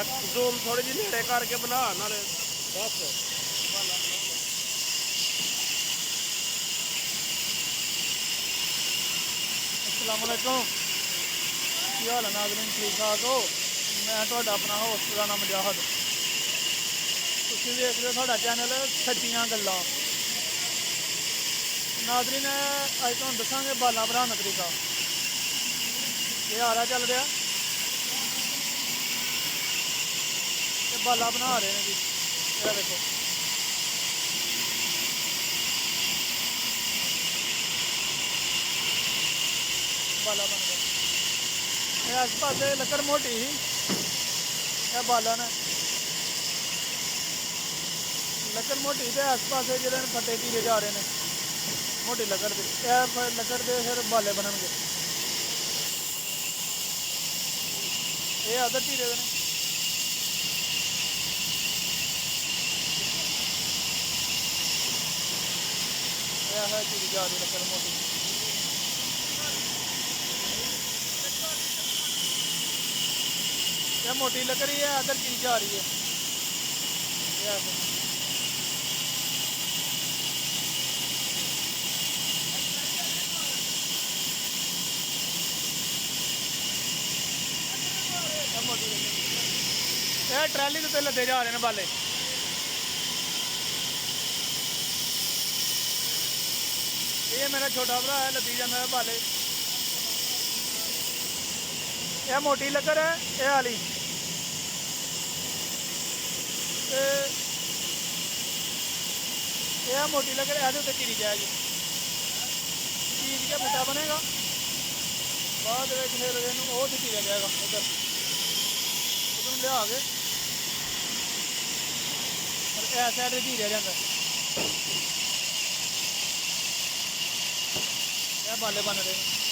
Zoom ਥੋੜੀ ਜਿਹੀ ਨੇੜੇ ਕਰਕੇ ਬਣਾ ਨਾਲੇ ਬਸ। अस्सलामुअलैकुम, की हाल है नाज़रीन? ठीक ठाक हो? मैं तुहाडा अपना होस्ट का नाम मुजाहिद। तुसीं देख रहे हो साडा चैनल सच्चियां गल्लां। नाज़रीन अज तुहानूं दस्सांगे बालां बनाने दा तरीका। ये आ रहा चल रहा, ये बाला बना रहे हैं जी। ये देखो बाला बन गया। इस पास लकड़ मोटी ही, यह बालन है लकड़ मोटी। तो इस पास जो फटे तीरे जा रहे हैं मोटी लकड़ के, लकड़ के फिर बाले बननगे। ये अदर तीरे ने है चीज जा रही लकड़ मोटी। यह मोटी लकड़ी है, अदर चीज जा रही है। यह ट्रैली के लदे जा रहे हैं बाले। ये मेरा छोटा भरा है, लदी जाता है बाले। यह मोटी लकड़ है, यह वाली यह मोटी लकड़ है, उत्ते चीरी जाएगी। चीज के बूटा बनेगा, बाद फिर वो चीरिया जाएगा। उधर उधर लिया के और साइड चीरिया जाता है। यह बाले बन रहे हैं।